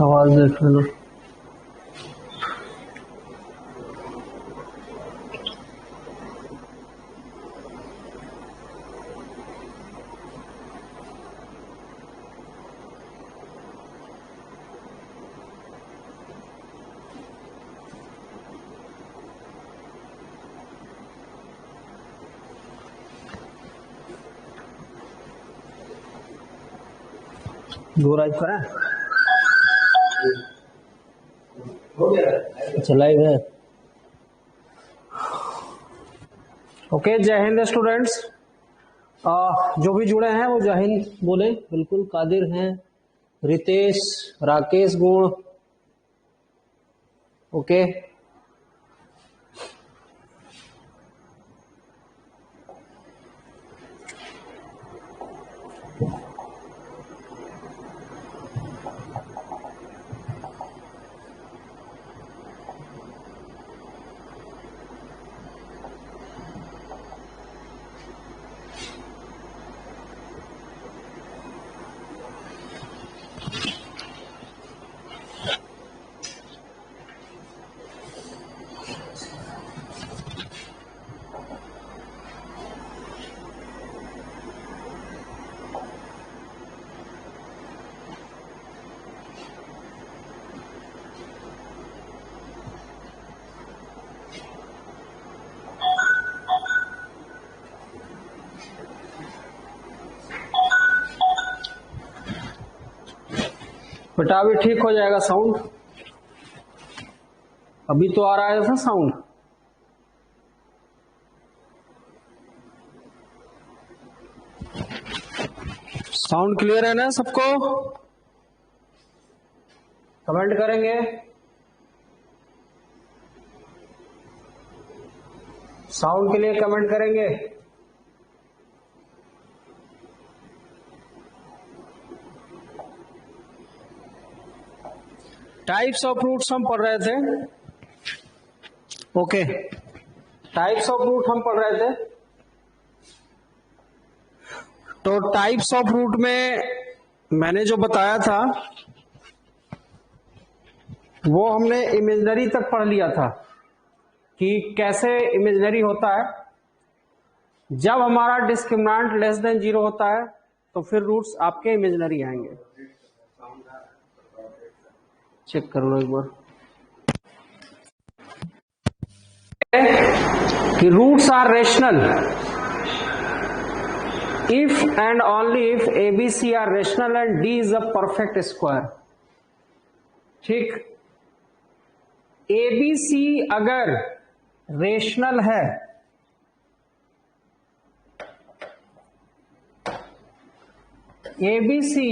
आवाज देख लो। दो राइट का चलाई गए। ओके, जय हिंद स्टूडेंट्स। जो भी जुड़े हैं वो जय हिंद बोले। बिल्कुल कादिर हैं, रितेश, राकेश गुण। ओके, बेटा अभी ठीक हो जाएगा साउंड। अभी तो आ रहा है ऐसा साउंड। साउंड क्लियर है ना सबको? कमेंट करेंगे। साउंड के लिए कमेंट करेंगे। टाइप्स ऑफ रूट्स हम पढ़ रहे थे। ओके, टाइप्स ऑफ रूट हम पढ़ रहे थे। तो टाइप्स ऑफ रूट में मैंने जो बताया था वो हमने इमेजिनरी तक पढ़ लिया था कि कैसे इमेजिनरी होता है। जब हमारा डिस्क्रिमिनेंट लेस देन 0 होता है तो फिर रूट्स आपके इमेजिनरी आएंगे। चेक कर लो एक बार कि roots are rational if and only if ABC are rational and D is a perfect square. ठीक, ABC अगर रेशनल है ABC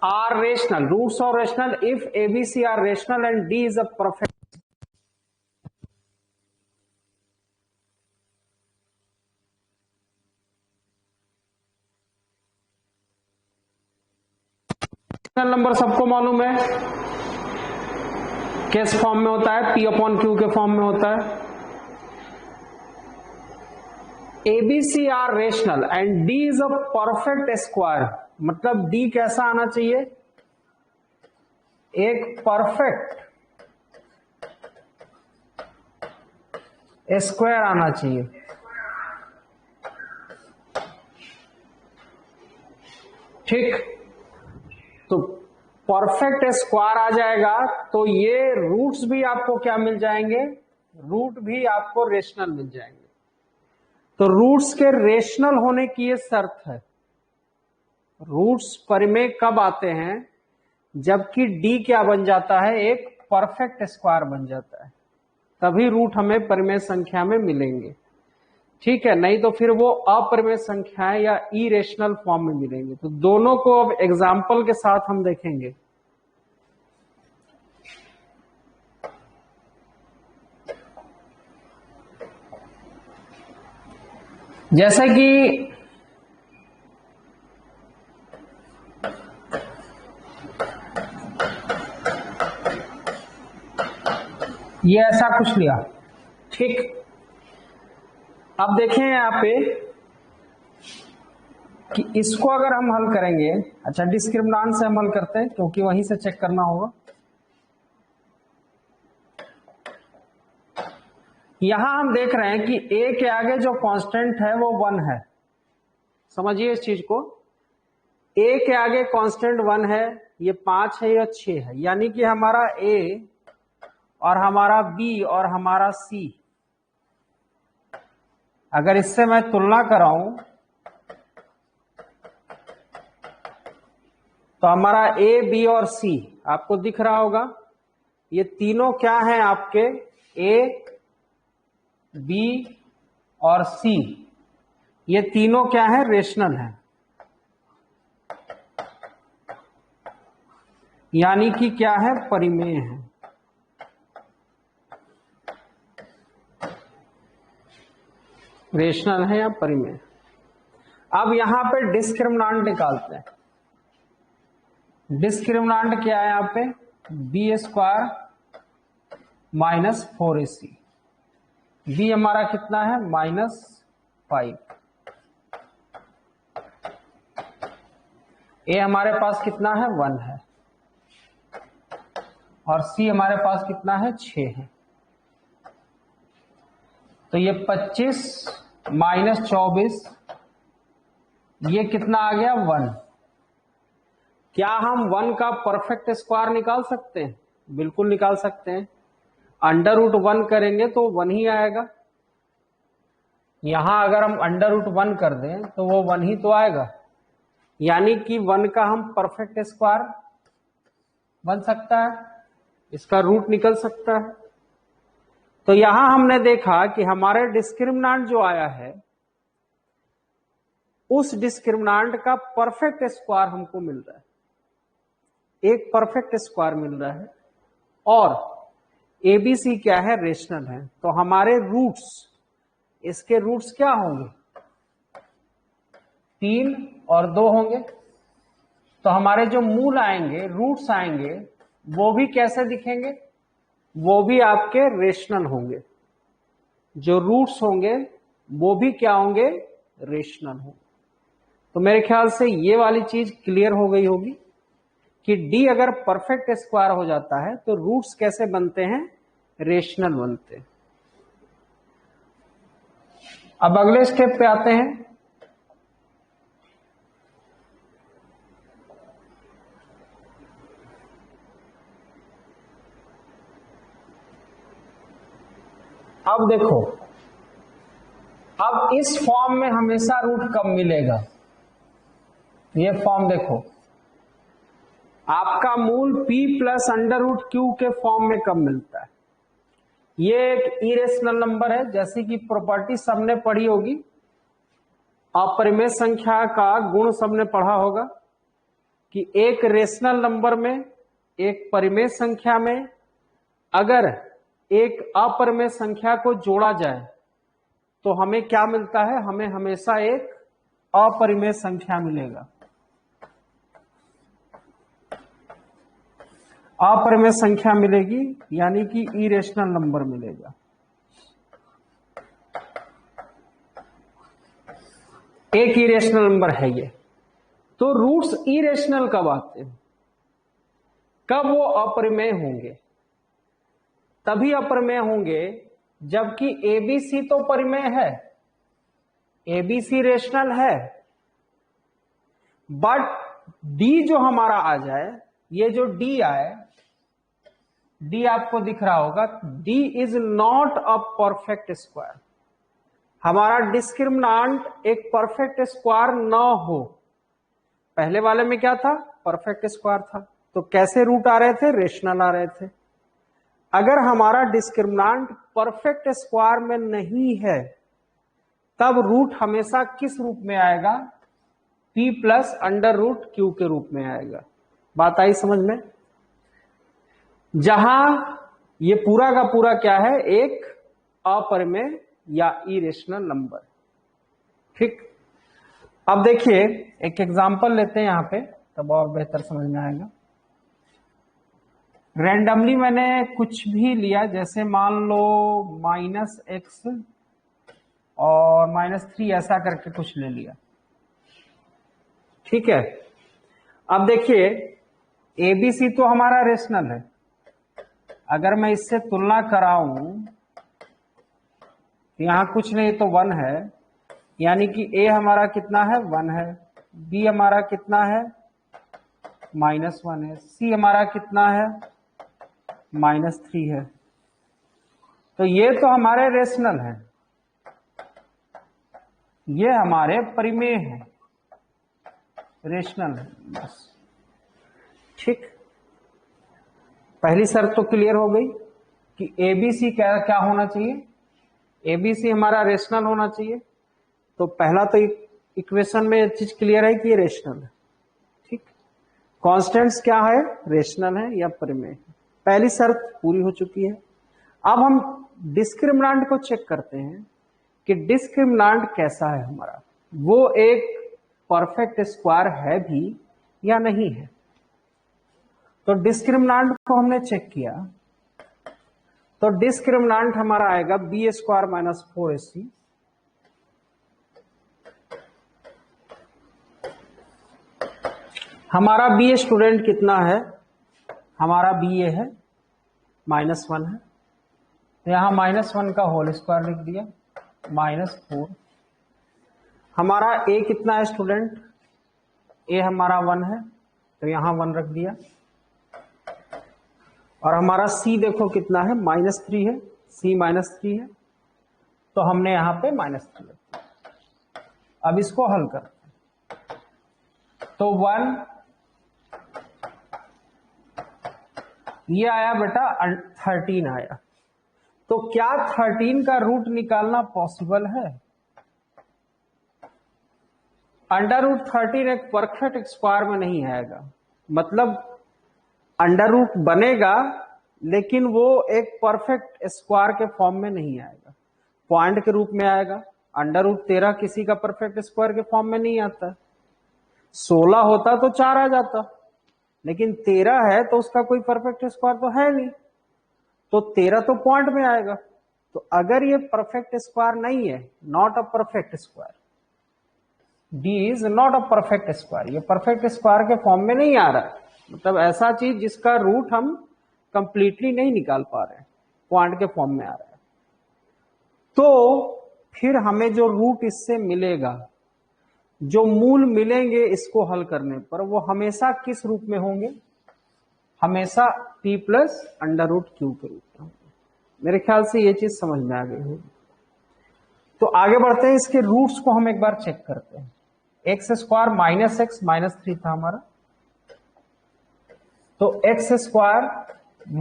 are rational, roots are rational if ABC are rational and D is a perfect. Number सबको मालूम है किस form में होता है? P/Q के फॉर्म में होता है। ABC are rational and D is a perfect square. मतलब D कैसा आना चाहिए? एक परफेक्ट स्क्वायर आना चाहिए। ठीक, तो परफेक्ट स्क्वायर आ जाएगा तो ये रूट्स भी आपको क्या मिल जाएंगे? रूट भी आपको रेशनल मिल जाएंगे। तो रूट्स के रेशनल होने की ये शर्त है। रूट्स परिमेय कब आते हैं? जबकि D क्या बन जाता है? एक परफेक्ट स्क्वायर बन जाता है, तभी रूट हमें परिमेय संख्या में मिलेंगे। ठीक है, नहीं तो फिर वो अपरिमेय संख्याएं या इरेशनल फॉर्म में मिलेंगे। तो दोनों को अब एग्जाम्पल के साथ हम देखेंगे। जैसे कि ये ऐसा कुछ लिया, ठीक। अब देखें यहाँ पे कि इसको अगर हम हल करेंगे, अच्छा डिस्क्रिमिनांट से हम हल करते हैं क्योंकि वहीं से चेक करना होगा। यहां हम देख रहे हैं कि a के आगे जो कांस्टेंट है वो 1 है, समझिए इस चीज को। a के आगे कांस्टेंट 1 है, ये 5 है, ये 6 है, यानी कि हमारा a और हमारा b और हमारा c, अगर इससे मैं तुलना कराऊं तो हमारा a, b और c आपको दिख रहा होगा। ये तीनों क्या हैं आपके, a, b और c, ये तीनों क्या है, रेशनल है, यानी कि क्या है, परिमेय है। रेशनल है या परिमेय। अब यहां पे डिस्क्रिमिनांट निकालते हैं। डिस्क्रिमिनांट क्या है यहाँ पे, B square minus 4ac, B हमारा कितना है, -5, ए हमारे पास कितना है, 1 है, और सी हमारे पास कितना है, 6 है। तो ये 25 माइनस 24, ये कितना आ गया, 1। क्या हम 1 का परफेक्ट स्क्वायर निकाल सकते हैं? बिल्कुल निकाल सकते हैं। √1 करेंगे तो 1 ही आएगा। यहां अगर हम √1 कर दें तो वो 1 ही तो आएगा, यानी कि 1 का हम परफेक्ट स्क्वायर बन सकता है, इसका रूट निकल सकता है। तो यहां हमने देखा कि हमारे डिस्क्रिमिनांट जो आया है, उस डिस्क्रिमिनांट का परफेक्ट स्क्वायर हमको मिल रहा है, एक परफेक्ट स्क्वायर मिल रहा है, और एबीसी क्या है, रेशनल है। तो हमारे रूट्स, इसके रूट्स क्या होंगे, 3 और 2 होंगे। तो हमारे जो मूल आएंगे, रूट्स आएंगे, वो भी कैसे दिखेंगे, वो भी आपके रेशनल होंगे। जो रूट्स होंगे वो भी क्या होंगे, रेशनल होंगे। तो मेरे ख्याल से ये वाली चीज क्लियर हो गई होगी कि डी अगर परफेक्ट स्क्वायर हो जाता है तो रूट्स कैसे बनते हैं, रेशनल बनते हैं। अब अगले स्टेप पे आते हैं। अब देखो, अब इस फॉर्म में हमेशा रूट कम मिलेगा। ये फॉर्म देखो, आपका मूल p प्लस √q के फॉर्म में कम मिलता है। ये एक इरेशनल नंबर है, जैसे कि प्रॉपर्टी सबने पढ़ी होगी, अपरिमेय संख्या का गुण सबने पढ़ा होगा कि एक रेशनल नंबर में, एक परिमेय संख्या में अगर एक अपरिमेय संख्या को जोड़ा जाए तो हमें क्या मिलता है, हमें हमेशा एक अपरिमेय संख्या मिलेगा। अपरिमेय संख्या मिलेगी, यानी कि इरेशनल नंबर मिलेगा। एक इरेशनल नंबर है ये। तो रूट्स इरेशनल कब आते हैं, कब वो अपरिमेय होंगे? तभी अपरिमेय होंगे जबकि एबीसी तो परिमेय है, एबीसी रेशनल है, बट डी जो हमारा आ जाए, ये जो डी आए, डी आपको दिख रहा होगा, D is not a perfect square. हमारा डिस्क्रिमिनांट एक परफेक्ट स्क्वायर न हो। पहले वाले में क्या था, परफेक्ट स्क्वायर था। तो कैसे रूट आ रहे थे, रेशनल आ रहे थे। अगर हमारा डिस्क्रिमिनांट परफेक्ट स्क्वायर में नहीं है, तब रूट हमेशा किस रूप में आएगा, p प्लस √q के रूप में आएगा। बात आई समझ में? जहां ये पूरा का पूरा क्या है, एक अपरिमेय या इरेशनल नंबर। ठीक। अब देखिए एक एग्जांपल लेते हैं यहां पे, तब और बेहतर समझ में आएगा। रैंडमली मैंने कुछ भी लिया, जैसे मान लो -x और -3 ऐसा करके कुछ ले लिया, ठीक है। अब देखिए ABC तो हमारा रेशनल है, अगर मैं इससे तुलना कराऊं तो यहां कुछ नहीं तो 1 है, यानी कि A हमारा कितना है 1 है, B हमारा कितना है -1 है, C हमारा कितना है -3 है। तो ये तो हमारे रेशनल है, ये हमारे परिमेय है, रेशनल है बस, ठीक। पहली शर्त तो क्लियर हो गई कि ABC क्या क्या होना चाहिए, ABC हमारा रेशनल होना चाहिए। तो पहला तो इक्वेशन में चीज क्लियर है कि ये रेशनल है, ठीक। कांस्टेंट्स क्या है, रेशनल है या परिमेय है, पहली शर्त पूरी हो चुकी है। अब हम डिस्क्रिमिनांट को चेक करते हैं कि डिस्क्रिमिनांट कैसा है हमारा, वो एक परफेक्ट स्क्वायर है भी या नहीं है। तो डिस्क्रिमिनांट को हमने चेक किया, तो डिस्क्रिमिनांट हमारा आएगा b² - 4ac, हमारा b स्टूडेंट कितना है, हमारा ba है -1 है, तो यहां -1 का होल स्क्वायर लिख दिया, -4। हमारा a कितना है स्टूडेंट, a हमारा 1 है, तो यहां 1 रख दिया। और हमारा c देखो कितना है -3 है, c -3 है, तो हमने यहां पे -3 रख दिया। अब इसको हल करते हैं, तो 1 ये आया बेटा 13 आया। तो क्या 13 का रूट निकालना पॉसिबल है? √13 एक परफेक्ट स्क्वायर में नहीं आएगा, मतलब अंडर रूट बनेगा लेकिन वो एक परफेक्ट स्क्वायर के फॉर्म में नहीं आएगा, पॉइंट के रूप में आएगा। √13 किसी का परफेक्ट स्क्वायर के फॉर्म में नहीं आता। 16 होता तो 4 आ जाता, लेकिन 13 है तो उसका कोई परफेक्ट स्क्वायर तो है नहीं, तो 13 तो पॉइंट में आएगा। तो अगर ये परफेक्ट स्क्वायर नहीं है, not a perfect square, D is not a perfect square, ये परफेक्ट स्क्वायर के फॉर्म में नहीं आ रहा है, मतलब ऐसा चीज जिसका रूट हम कंप्लीटली नहीं निकाल पा रहे हैं, पॉइंट के फॉर्म में आ रहा है। तो फिर हमें जो रूट इससे मिलेगा, जो मूल मिलेंगे इसको हल करने पर, वो हमेशा किस रूप में होंगे, हमेशा p + √q के रूप में होंगे। मेरे ख्याल से ये चीज समझ में आ गई होगी। तो आगे बढ़ते हैं, इसके रूट्स को हम एक बार चेक करते हैं। x² -x -3 था हमारा, तो x² -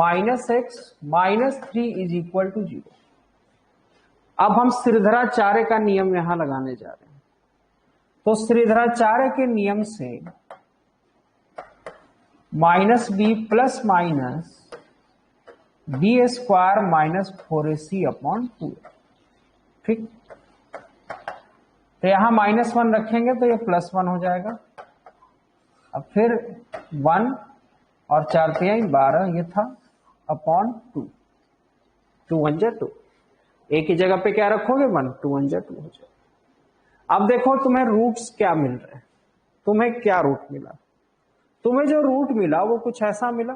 x -3 = 0। अब हम श्रीधराचार्य का नियम यहां लगाने जा रहे हैं। तो श्रीधराचार्य के नियम से -b ± b² - 4ac/2, ठीक। तो यहां -1 रखेंगे तो ये +1 हो जाएगा। अब फिर 1 और 4 × 12, ये था /2, 2 1 जा 2, एक ही जगह पे क्या रखोगे 1, 2 1 जा 2 हो जाएगा। अब देखो तुम्हें रूट्स क्या मिल रहे हैं, तुम्हें क्या रूट मिला, तुम्हें जो रूट मिला वो कुछ ऐसा मिला,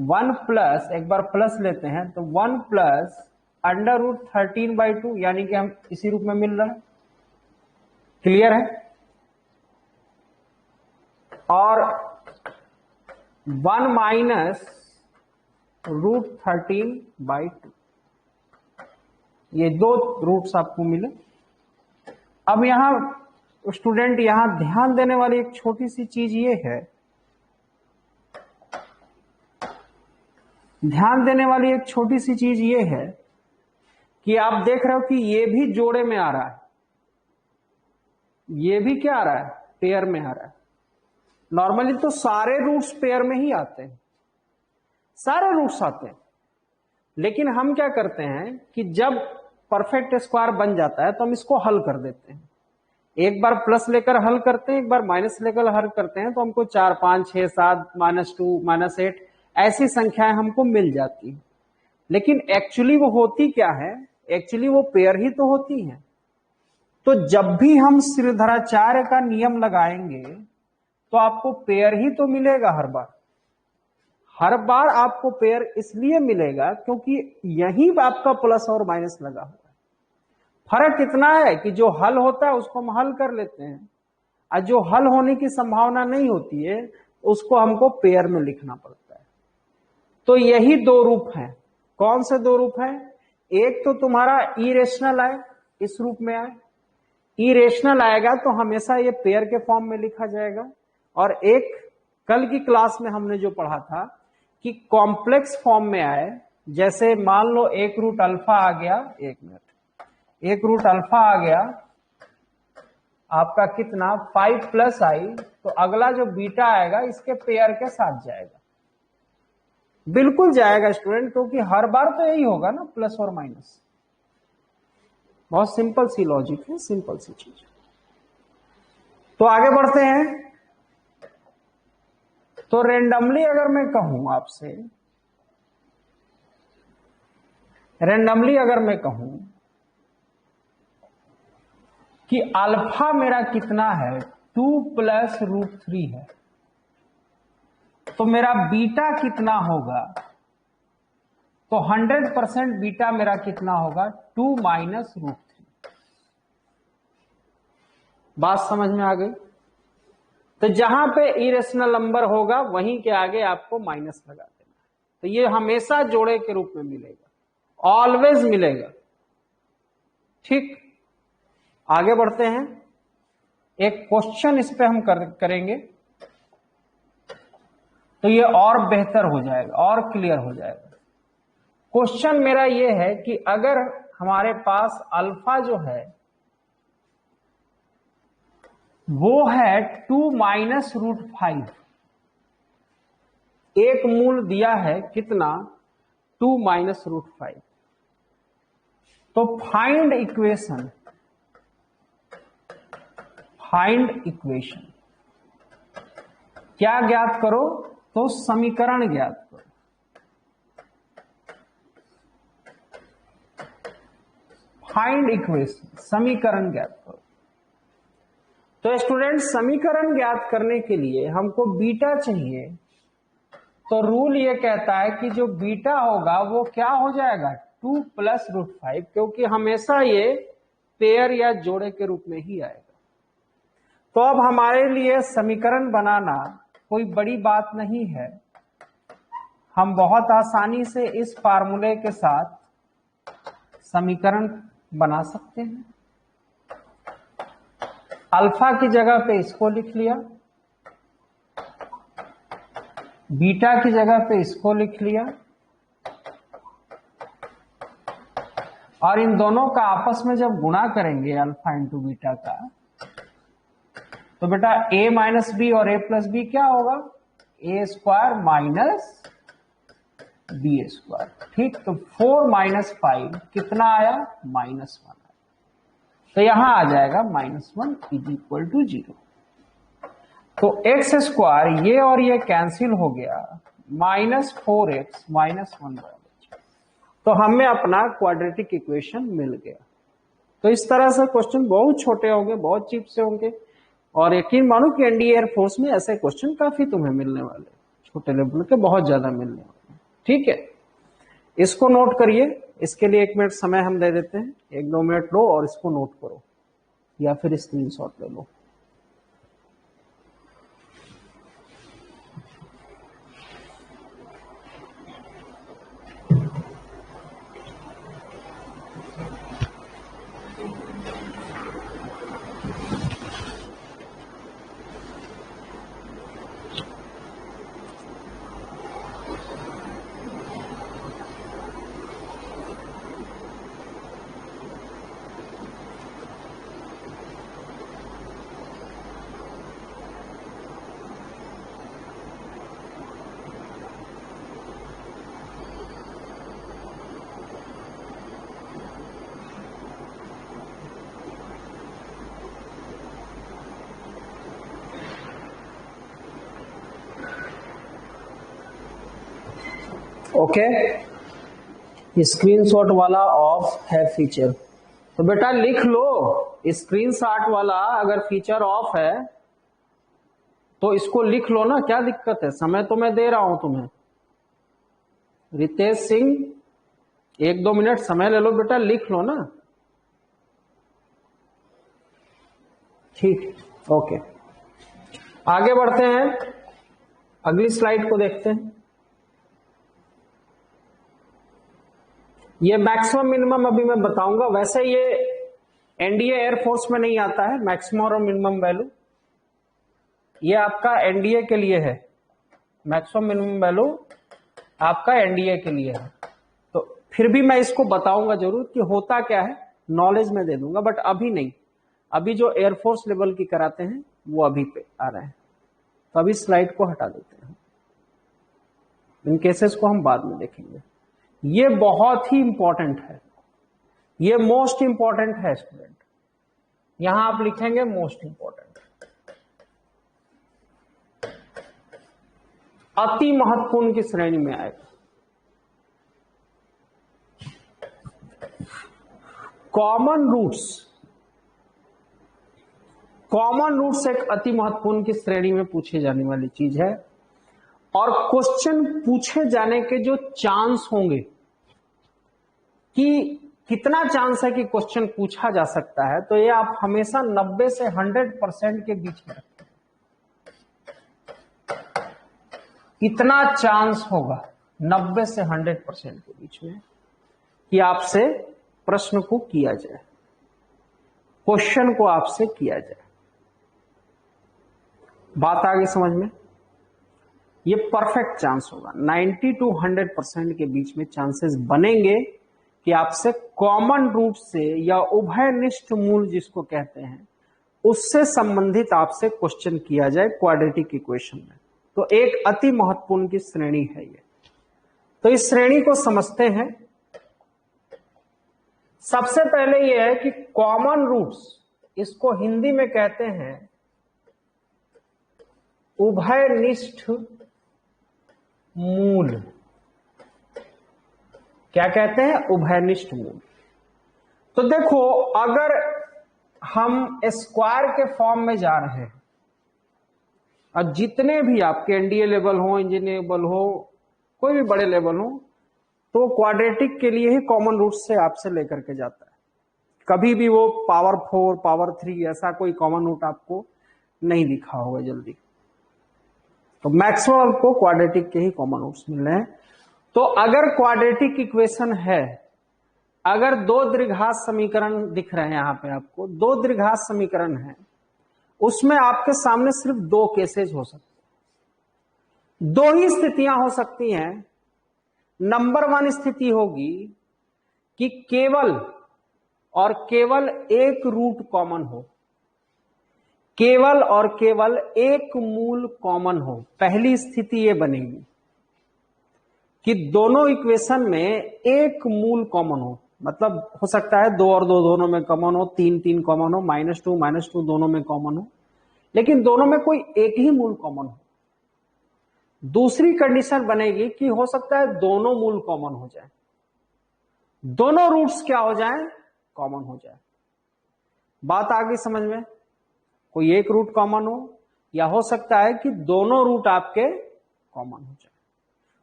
1 प्लस, एक बार प्लस लेते हैं, तो 1 + √13/2, यानी कि हम इसी रूप में मिल रहा है, क्लियर है। और 1 - √13/2, ये दो रूट्स आपको मिले। अब यहां स्टूडेंट, यहां ध्यान देने वाली एक छोटी सी चीज ये है, ध्यान देने वाली एक छोटी सी चीज ये है कि आप देख रहे हो कि ये भी जोड़े में आ रहा है, ये भी क्या आ रहा है, पेयर में आ रहा है। नॉर्मली तो सारे रूट्स पेयर में ही आते हैं, सारे रूट्स आते हैं, लेकिन हम क्या करते हैं कि जब परफेक्ट स्क्वायर बन जाता है तो हम इसको हल कर देते हैं। एक बार प्लस लेकर हल करते हैं, एक बार माइनस लेकर हल करते हैं, तो हमको 4, 5, 6, 7, -2, -8 ऐसी संख्याएं हमको मिल जाती हैं। लेकिन एक्चुअली वो होती क्या है? एक्चुअली वो पेयर ही तो होती है। तो जब भी हम श्रीधराचार्य का नियम लगाएंगे तो आपको पेयर ही तो मिलेगा हर बार। हर बार आपको पेयर इसलिए मिलेगा क्योंकि यही आपका प्लस और माइनस लगा हुआ है। फर्क इतना है कि जो हल होता है उसको हम हल कर लेते हैं, और जो हल होने की संभावना नहीं होती है उसको हमको पेयर में लिखना पड़ता है। तो यही दो रूप हैं। कौन से दो रूप हैं? एक तो तुम्हारा इरेशनल आए, इस रूप में आए, इरेशनल आएगा तो हमेशा ये पेयर के फॉर्म में लिखा जाएगा। और एक कल की क्लास में हमने जो पढ़ा था कि कॉम्प्लेक्स फॉर्म में आए, जैसे मान लो एक रूट अल्फा आ गया, एक मिनट, एक रूट अल्फा आ गया आपका कितना 5+i, तो अगला जो बीटा आएगा इसके पेयर के साथ जाएगा। बिल्कुल जाएगा स्टूडेंट, क्योंकि हर बार तो यही होगा ना, प्लस और माइनस। बहुत सिंपल सी लॉजिक है, सिंपल सी चीज। तो आगे बढ़ते हैं। तो रेंडमली अगर मैं कहूं आपसे, रेंडमली अगर मैं कहूं कि अल्फा मेरा कितना है 2 + √3 है, तो मेरा बीटा कितना होगा? तो 100% बीटा मेरा कितना होगा? 2 - √3। बात समझ में आ गई? तो जहां पे इरेशनल नंबर होगा वहीं के आगे आपको माइनस लगा देना है। तो ये हमेशा जोड़े के रूप में मिलेगा, ऑलवेज मिलेगा। ठीक, आगे बढ़ते हैं। एक क्वेश्चन इस पे हम करेंगे तो ये और बेहतर हो जाएगा और क्लियर हो जाएगा। क्वेश्चन मेरा ये है कि अगर हमारे पास अल्फा जो है वो है 2 - √5, एक मूल दिया है कितना? 2 - √5। तो फाइंड इक्वेशन, फाइंड इक्वेशन क्या ज्ञात करो? तो समीकरण ज्ञात करो। फाइंड इक्वेशन, समीकरण ज्ञात करो। तो स्टूडेंट, समीकरण ज्ञात करने के लिए हमको बीटा चाहिए। तो रूल ये कहता है कि जो बीटा होगा वो क्या हो जाएगा? 2 + √5, क्योंकि हमेशा ये पेयर या जोड़े के रूप में ही आएगा। तो अब हमारे लिए समीकरण बनाना कोई बड़ी बात नहीं है। हम बहुत आसानी से इस फार्मूले के साथ समीकरण बना सकते हैं। अल्फा की जगह पे इसको लिख लिया, बीटा की जगह पे इसको लिख लिया, और इन दोनों का आपस में जब गुणा करेंगे अल्फा इंटू बीटा का, तो बेटा a - b और a + b क्या होगा? a² - b²। ठीक, तो 4 - 5 कितना आया? -1 आया। तो यहां आ जाएगा -1 = 0। तो x² ये और ये कैंसिल हो गया, -4x - 1 बराबर। तो हमें अपना क्वाड्रेटिक इक्वेशन मिल गया। तो इस तरह से क्वेश्चन बहुत छोटे होंगे, बहुत चीप से होंगे, और यकीन मानो कि एनडीए एयरफोर्स में ऐसे क्वेश्चन काफी तुम्हें मिलने वाले, छोटे लेवल के बहुत ज्यादा मिलने वाले। ठीक है, इसको नोट करिए। इसके लिए 1 मिनट समय हम दे देते हैं, 1-2 मिनट लो और इसको नोट करो, या फिर स्क्रीनशॉट ले लो। ओके, स्क्रीनशॉट वाला ऑफ है फीचर, तो बेटा लिख लो स्क्रीनशॉट वाला अगर फीचर ऑफ है तो इसको लिख लो ना, क्या दिक्कत है, समय तो मैं दे रहा हूं तुम्हें। रितेश सिंह 1-2 मिनट समय ले लो बेटा, लिख लो ना। ठीक, ओके, आगे बढ़ते हैं, अगली स्लाइड को देखते हैं। ये मैक्सिमम मिनिमम अभी मैं बताऊंगा, वैसे ये एनडीए एयरफोर्स में नहीं आता है मैक्सिमम और मिनिमम वैल्यू, ये आपका एनडीए के लिए है, मैक्सिमम मिनिमम वैल्यू आपका एनडीए के लिए है। तो फिर भी मैं इसको बताऊंगा जरूर कि होता क्या है, नॉलेज में दे दूंगा, बट अभी नहीं, अभी जो एयरफोर्स लेवल की कराते हैं वो अभी पे आ रहा है, तो अभी स्लाइड को हटा देते हैं, इन केसेस को हम बाद में देखेंगे। ये बहुत ही इंपॉर्टेंट है, ये मोस्ट इंपॉर्टेंट है स्टूडेंट, यहां आप लिखेंगे मोस्ट इंपॉर्टेंट, अति महत्वपूर्ण की श्रेणी में आएगा। कॉमन रूट्स, कॉमन रूट्स एक अति महत्वपूर्ण की श्रेणी में पूछी जाने वाली चीज है, और क्वेश्चन पूछे जाने के जो चांस होंगे कि कितना चांस है कि क्वेश्चन पूछा जा सकता है, तो ये आप हमेशा 90 से 100% के बीच में रखें। इतना चांस होगा 90 से 100% के बीच में कि आपसे प्रश्न को किया जाए, क्वेश्चन को आपसे किया जाए। बात आगे समझ में, ये परफेक्ट चांस होगा, 90 to 100% के बीच में चांसेस बनेंगे कि आपसे कॉमन रूट से या उभयनिष्ठ मूल जिसको कहते हैं उससे संबंधित आपसे क्वेश्चन किया जाए क्वाड्रेटिक इक्वेशन में। तो एक अति महत्वपूर्ण की श्रेणी है ये, तो इस श्रेणी को समझते हैं। सबसे पहले यह है कि कॉमन रूट्स, इसको हिंदी में कहते हैं उभयनिष्ठ मूल। क्या कहते हैं? उभयनिष्ठ मूल। तो देखो, अगर हम स्क्वायर के फॉर्म में जा रहे हैं और जितने भी आपके एनडीए लेवल हो, इंजीनियर लेवल हो, कोई भी बड़े लेवल हो, तो क्वाड्रेटिक के लिए ही कॉमन रूट से आपसे लेकर के जाता है। कभी भी वो पावर 4, पावर 3 ऐसा कोई कॉमन रूट आपको नहीं दिखा होगा जल्दी। तो मैक्सिमम आपको क्वाड्रेटिक के ही कॉमन रूट्स मिल रहे हैं। तो अगर क्वाड्रेटिक इक्वेशन है, अगर दो द्विघात समीकरण दिख रहे हैं यहां पे आपको, दो द्विघात समीकरण है, उसमें आपके सामने सिर्फ दो केसेस हो सकते हैं, दो ही स्थितियां हो सकती हैं। नंबर 1 स्थिति होगी कि केवल और केवल एक रूट कॉमन हो, केवल और केवल एक मूल कॉमन हो। पहली स्थिति ये बनेगी कि दोनों इक्वेशन में एक मूल कॉमन हो, मतलब हो सकता है 2 और 2 दोनों में कॉमन हो, 3 3 कॉमन हो, -2 दोनों में कॉमन हो, लेकिन दोनों में कोई एक ही मूल कॉमन हो। दूसरी कंडीशन बनेगी कि हो सकता है दोनों मूल कॉमन हो जाए, दोनों रूट्स क्या हो जाएं? कॉमन हो जाए। बात आ गई समझ में? कोई एक रूट कॉमन हो, या हो सकता है कि दोनों रूट आपके कॉमन हो जाए।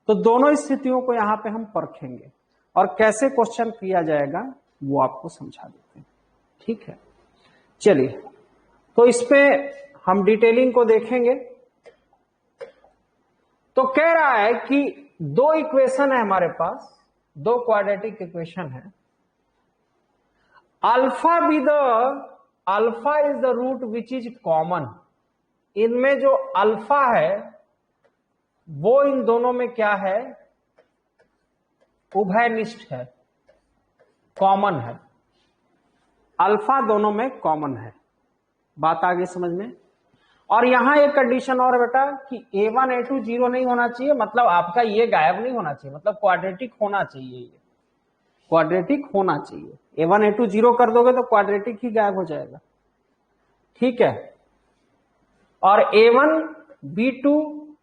तो दोनों स्थितियों को यहां पे हम परखेंगे और कैसे क्वेश्चन किया जाएगा वो आपको समझा देते हैं। ठीक है, चलिए, तो इसपे हम डिटेलिंग को देखेंगे। तो कह रहा है कि दो इक्वेशन है हमारे पास, दो क्वाड्रेटिक इक्वेशन है। Alpha is the root which is common. इनमें जो अल्फा है वो इन दोनों में क्या है? उभयनिष्ठ है, कॉमन है। अल्फा दोनों में कॉमन है। बात आगे समझ में? और यहां एक कंडीशन और बेटा कि a1 a2 0 नहीं होना चाहिए, मतलब आपका ये गायब नहीं होना चाहिए, मतलब क्वाड्रेटिक होना चाहिए, ये क्वाड्रेटिक होना चाहिए। a1 a2 0 कर दोगे तो क्वाड्रेटिक ही गायब हो जाएगा। ठीक है, और a1 b2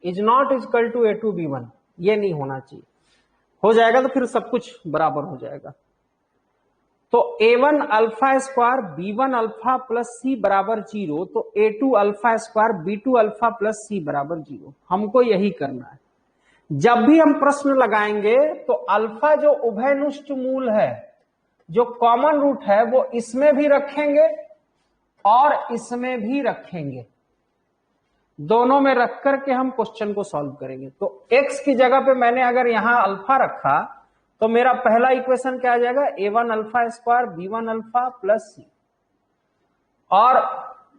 is not equal to a2 b1, ये नहीं होना चाहिए। हो जाएगा तो फिर सब कुछ बराबर हो जाएगा। तो a1 alpha square b1 alpha plus C बराबर 0, तो a2 alpha square b2 alpha plus C बराबर 0। हमको यही करना है। जब भी हम प्रश्न लगाएंगे तो अल्फा जो उभयनिष्ठ मूल है, जो कॉमन रूट है, वो इसमें भी रखेंगे और इसमें भी रखेंगे, दोनों में रख करके हम क्वेश्चन को सॉल्व करेंगे। तो x की जगह पे मैंने अगर यहां अल्फा रखा तो मेरा पहला इक्वेशन क्या आ जाएगा, a1 alpha square b1 alpha plus C, और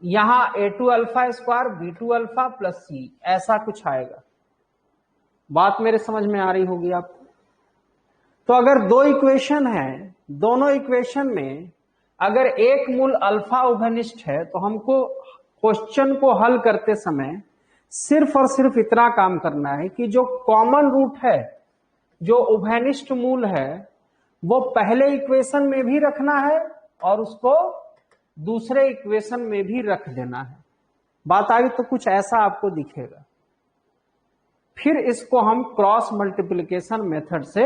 यहां a2 alpha square b2 alpha plus C, ऐसा कुछ आएगा। बात मेरे समझ में आ रही होगी आपको। तो अगर दो इक्वेशन है, दोनों इक्वेशन में अगर एक मूल अल्फा उभयनिष्ठ है, तो हमको क्वेश्चन को हल करते समय सिर्फ और सिर्फ इतना काम करना है कि जो कॉमन रूट है, जो उभयनिष्ठ मूल है, वो पहले इक्वेशन में भी रखना है और उसको दूसरे इक्वेशन में भी रख देना है। बात आई तो कुछ ऐसा आपको दिखेगा। फिर इसको हम क्रॉस मल्टीप्लिकेशन मेथड से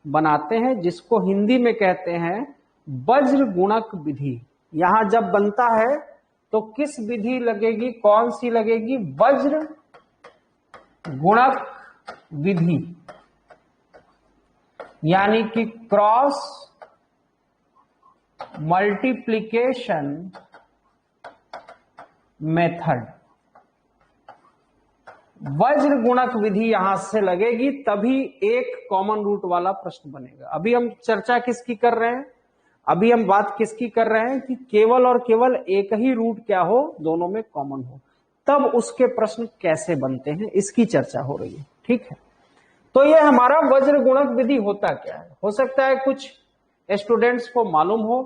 बनाते हैं, जिसको हिंदी में कहते हैं वज्र गुणक विधि। यहां जब बनता है तो किस विधि लगेगी, कौन सी लगेगी, वज्र गुणक विधि, यानी कि क्रॉस मल्टीप्लिकेशन मेथड। वज्र गुणक विधि यहां से लगेगी, तभी एक कॉमन रूट वाला प्रश्न बनेगा। अभी हम चर्चा किसकी कर रहे हैं, अभी हम बात किसकी कर रहे हैं कि केवल और केवल एक ही रूट क्या हो, दोनों में कॉमन हो, तब उसके प्रश्न कैसे बनते हैं, इसकी चर्चा हो रही है। ठीक है, तो ये हमारा वज्र गुणक विधि होता क्या है। हो सकता है कुछ स्टूडेंट्स को मालूम हो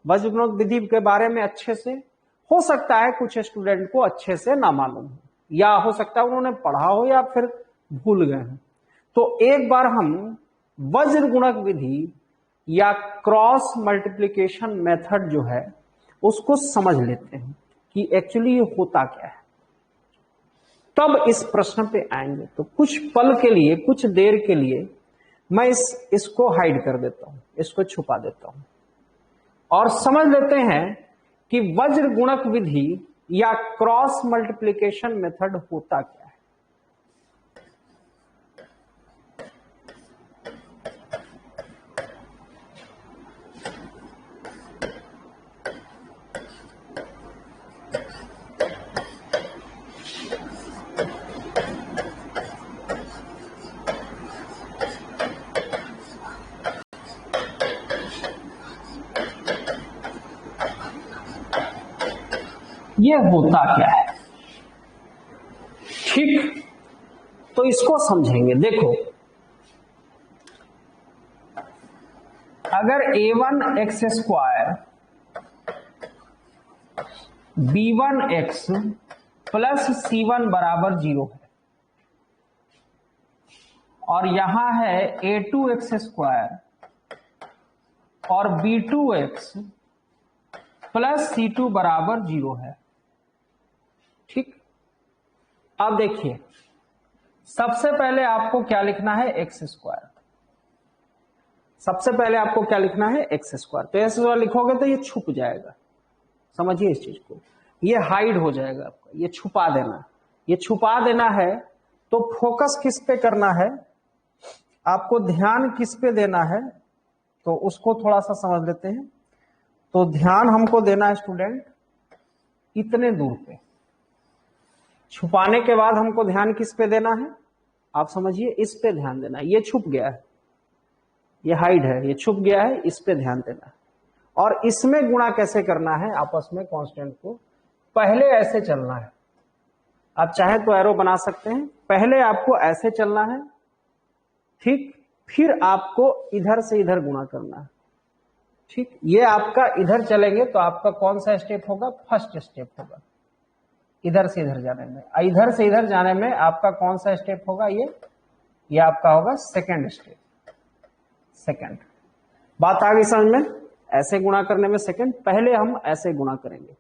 वज्र गुणक विधि के बारे में अच्छे से, हो सकता है कुछ स्टूडेंट को अच्छे से ना मालूम हो, या हो सकता है उन्होंने पढ़ा हो या फिर भूल गए हैं। तो एक बार हम वज्र गुणक विधि या क्रॉस मल्टीप्लिकेशन मेथड जो है उसको समझ लेते हैं कि एक्चुअली ये होता क्या है, तब इस प्रश्न पे आएंगे। तो कुछ पल के लिए, कुछ देर के लिए मैं इसको हाइड कर देता हूं, इसको छुपा देता हूं, और समझ लेते हैं कि वज्र गुणक विधि या क्रॉस मल्टीप्लिकेशन मेथड होता क्या है। ये होता क्या है, ठीक, तो इसको समझेंगे। देखो, अगर a1 x square b1 x plus c1 बराबर 0 है, और यहां है a2 एक्स स्क्वायर और b2 एक्स प्लस c2 बराबर 0 है, ठीक। अब देखिए, सबसे पहले आपको क्या लिखना है, एक्स स्क्वायर। सबसे पहले आपको क्या लिखना है, एक्स स्क्वायर। तो एक्स स्क्वायर लिखोगे तो ये छुप जाएगा, समझिए इस चीज को, ये हाइड हो जाएगा आपका, ये छुपा देना। ये छुपा देना है तो फोकस किस पे करना है, आपको ध्यान किस पे देना है, तो उसको थोड़ा सा समझ लेते हैं। तो ध्यान हमको देना है स्टूडेंट इतने दूर पे। छुपाने के बाद हमको ध्यान किस पे देना है, आप समझिए, इस पे ध्यान देना है। ये छुप गया है, ये हाइड है, ये छुप गया है, इस पे ध्यान देना है। और इसमें गुणा कैसे करना है आपस में कांस्टेंट को, पहले ऐसे चलना है। आप चाहे तो एरो बना सकते हैं, पहले आपको ऐसे चलना है, ठीक, फिर आपको इधर से इधर गुणा करना है, ठीक। ये आपका इधर चलेंगे तो आपका कौन सा स्टेप होगा, फर्स्ट स्टेप होगा इधर से इधर जाने में। इधर से इधर जाने में आपका कौन सा स्टेप होगा, ये आपका होगा सेकंड स्टेप, सेकंड। बात आ गई समझ में, ऐसे गुणा करने में सेकंड, पहले हम ऐसे गुणा करेंगे,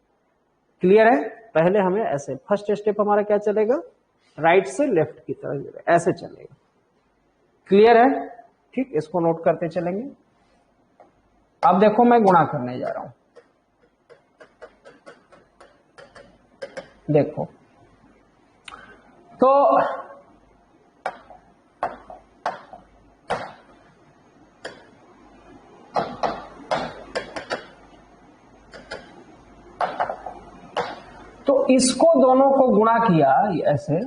क्लियर है। पहले हमें ऐसे, फर्स्ट स्टेप हमारा क्या चलेगा, राइट से लेफ्ट की तरफ ऐसे चलेगा, क्लियर है। ठीक, इसको नोट करते चलेंगे। अब देखो मैं गुणा करने जा रहा हूं, देखो तो इसको दोनों को गुणा किया ऐसे,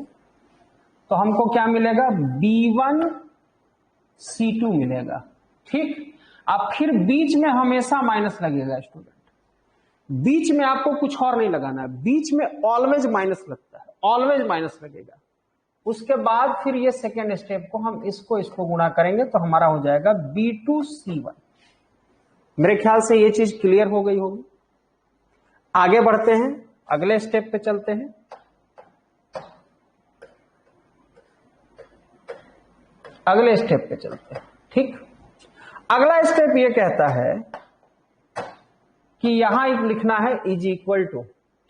तो हमको क्या मिलेगा, B1C2 मिलेगा। ठीक, अब फिर बीच में हमेशा माइनस लगेगा स्टूडेंट, बीच में आपको कुछ और नहीं लगाना है, बीच में ऑलवेज माइनस लगता है, ऑलवेज माइनस लगेगा। उसके बाद फिर ये सेकेंड स्टेप को हम इसको गुणा करेंगे तो हमारा हो जाएगा B2C1। मेरे ख्याल से ये चीज क्लियर हो गई होगी। आगे बढ़ते हैं, अगले स्टेप पे चलते हैं। अगले स्टेप पे चलते हैं। ठीक, अगला स्टेप ये कहता है कि यहां एक लिखना है इज इक्वल टू,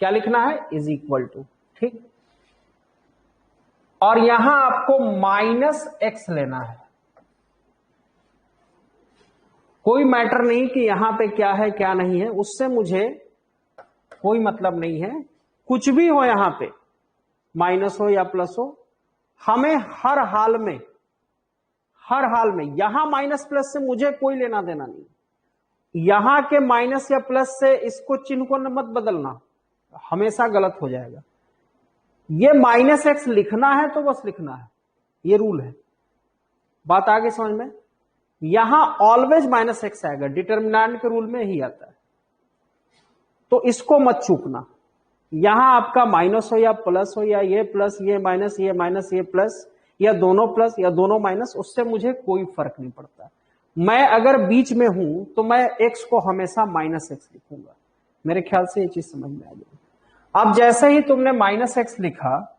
क्या लिखना है, इज इक्वल टू। ठीक, और यहां आपको -x लेना है। कोई मैटर नहीं कि यहां पे क्या है क्या नहीं है, उससे मुझे कोई मतलब नहीं है, कुछ भी हो यहां पे, माइनस हो या प्लस हो, हमें हर हाल में यहां माइनस प्लस से मुझे कोई लेना देना नहीं। यहां के माइनस या प्लस से इसको चिन्ह को मत बदलना, हमेशा गलत हो जाएगा। ये -x लिखना है तो बस लिखना है, ये रूल है। बात आगे समझ में, यहां ऑलवेज -x आएगा, डिटर्मिनेंट के रूल में ही आता है, तो इसको मत चूकना। यहां आपका माइनस हो या प्लस हो, या ये प्लस ये माइनस ये माइनस ये प्लस, या दोनों प्लस या दोनों माइनस, उससे मुझे कोई फर्क नहीं पड़ता। मैं अगर बीच में हूं तो मैं x को हमेशा -x लिखूंगा। मेरे ख्याल से ये चीज समझ में आ गई। अब जैसे ही तुमने -x लिखा,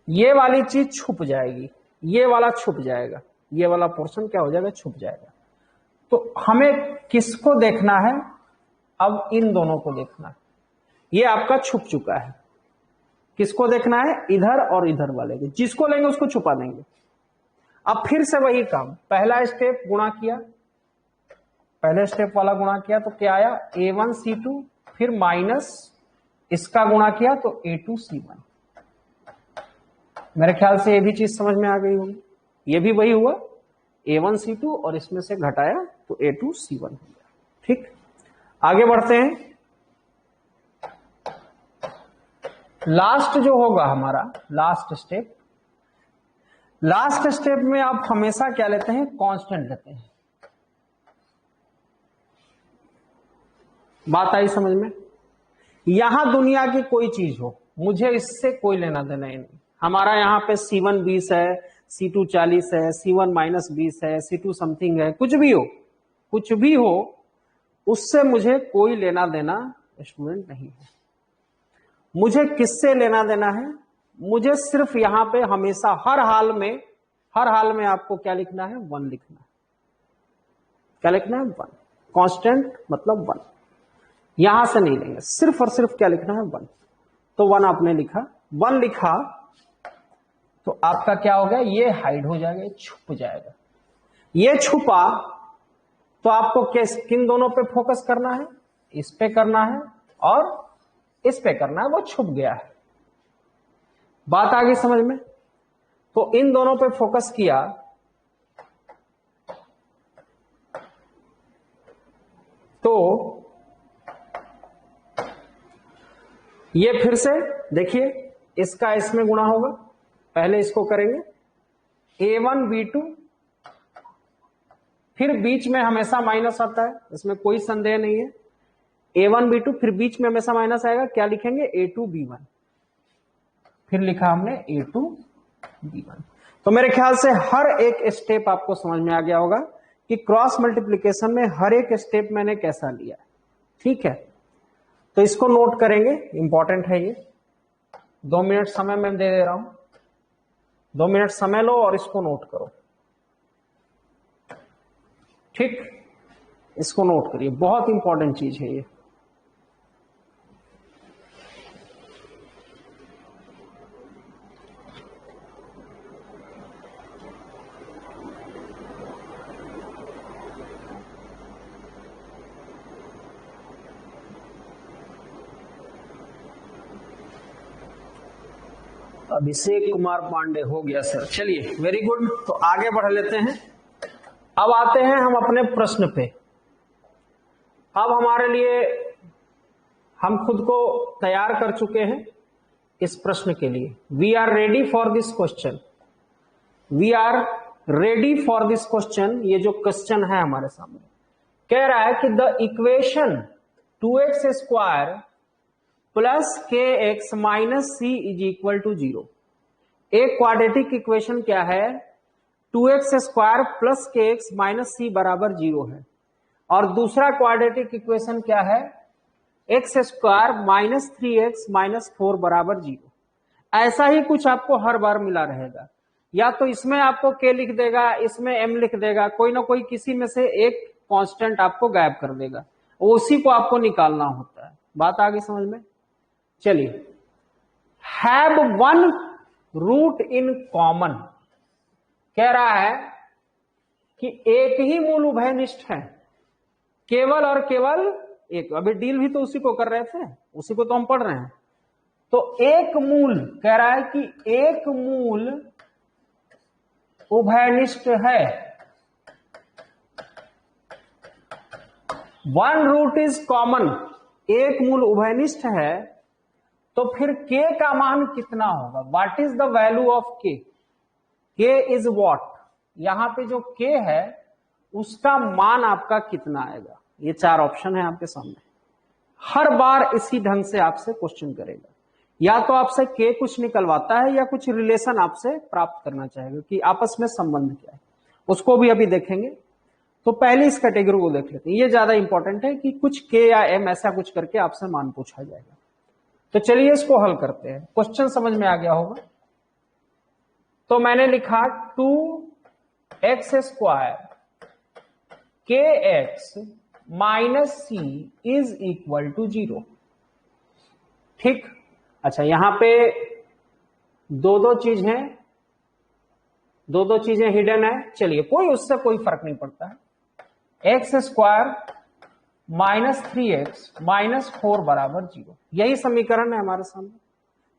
ये वाली चीज छुप जाएगी, ये वाला छुप जाएगा, ये वाला पोर्शन क्या हो जाएगा, छुप जाएगा। तो हमें किसको देखना है, अब इन दोनों को देखना है। ये आपका छुप चुका है, किसको देखना है, इधर और इधर वाले को, जिसको लेंगे उसको छुपा देंगे। अब फिर से वही काम, पहला स्टेप गुणा किया, पहले स्टेप वाला गुणा किया तो क्या आया, A1C2, फिर माइनस इसका गुणा किया तो A2C1। मेरे ख्याल से ये भी चीज समझ में आ गई होगी। ये भी वही हुआ, A1C2 और इसमें से घटाया तो A2C1 हो गया। ठीक, आगे बढ़ते हैं। लास्ट जो होगा हमारा लास्ट स्टेप में आप हमेशा क्या लेते हैं, कांस्टेंट लेते हैं। बात आई समझ में। यहां दुनिया की कोई चीज हो, मुझे इससे कोई लेना देना ही नहीं। हमारा यहाँ पे C1 20 है, C2 40 है, C1 -20 है, C2 समथिंग है, कुछ भी हो, उससे मुझे कोई लेना देना स्टूडेंट नहीं है। मुझे किससे लेना देना है, मुझे सिर्फ यहां पे हमेशा हर हाल में आपको क्या लिखना है, 1 लिखना है। क्या लिखना है, 1। कांस्टेंट मतलब 1, यहां से नहीं लेंगे, सिर्फ और सिर्फ क्या लिखना है, 1। तो 1 आपने लिखा, 1 लिखा तो आपका क्या हो गया, ये हाइड हो जाएगा, छुप जाएगा। ये छुपा तो आपको किन दोनों पे फोकस करना है, इस पे करना है और इस पे करना है, वो छुप गया है। बात आ गई समझ में। तो इन दोनों पे फोकस किया तो ये फिर से देखिए, इसका इसमें गुणा होगा, पहले इसको करेंगे A1B2, फिर बीच में हमेशा माइनस आता है, इसमें कोई संदेह नहीं है। A1B2 फिर बीच में हमेशा माइनस आएगा, क्या लिखेंगे, A2B1, फिर लिखा हमने A2B1। तो मेरे ख्याल से हर एक स्टेप आपको समझ में आ गया होगा कि क्रॉस मल्टीप्लीकेशन में हर एक स्टेप मैंने कैसा लिया। ठीक है, तो इसको नोट करेंगे, इंपॉर्टेंट है ये। 2 मिनट समय मैं दे रहा हूं, 2 मिनट समय लो और इसको नोट करो। ठीक, इसको नोट करिए, बहुत इंपॉर्टेंट चीज है ये। अभिषेक कुमार पांडे हो गया सर, चलिए वेरी गुड। तो आगे बढ़ लेते हैं। अब आते हैं हम अपने प्रश्न पे। अब हमारे लिए हम खुद को तैयार कर चुके हैं इस प्रश्न के लिए। We are ready for this question, we are ready for this question. ये जो क्वेश्चन है हमारे सामने कह रहा है कि the equation 2x square plus K x minus C is equal to 0। एक क्वाड्रेटिक इक्वेशन क्या है, 2x square plus K x minus C बराबर 0 है। और दूसरा क्वाड्रेटिक इक्वेशन क्या है, x square minus 3x minus 4 बराबर 0। ऐसा ही कुछ आपको हर बार मिला रहेगा, या तो इसमें आपको k लिख देगा, इसमें m लिख देगा, कोई ना कोई किसी में से एक कांस्टेंट आपको गायब कर देगा, उसी को आपको निकालना होता है। बात आगे समझ में। चलिए, have one root in common, कह रहा है कि एक ही मूल उभयनिष्ठ है, केवल और केवल एक। अभी डील भी तो उसी को कर रहे थे, उसी को तो हम पढ़ रहे हैं। तो एक मूल कह रहा है कि एक मूल उभयनिष्ठ है, वन रूट इज कॉमन, एक मूल उभयनिष्ठ है। तो फिर k का मान कितना होगा, what is the value of k, k is what, यहां पे जो k है उसका मान आपका कितना आएगा। ये 4 ऑप्शन है आपके सामने। हर बार इसी ढंग से आपसे क्वेश्चन करेगा, या तो आपसे k कुछ निकलवाता है या कुछ रिलेशन आपसे प्राप्त करना चाहेगा कि आपस में संबंध क्या है, उसको भी अभी देखेंगे। तो पहले इस कैटेगरी को देख लेते हैं, ये ज्यादा इंपॉर्टेंट है कि कुछ k या m ऐसा कुछ करके आपसे मान पूछा जाएगा। तो चलिए इसको हल करते हैं। क्वेश्चन समझ में आ गया होगा। तो मैंने लिखा 2x स्क्वायर के x minus C is equal to 0। ठीक, अच्छा यहां पे दो चीजें हिडन है। चलिए कोई उससे कोई फर्क नहीं पड़ता है। X square minus 3x minus 4 बराबर 0, यही समीकरण है हमारे सामने।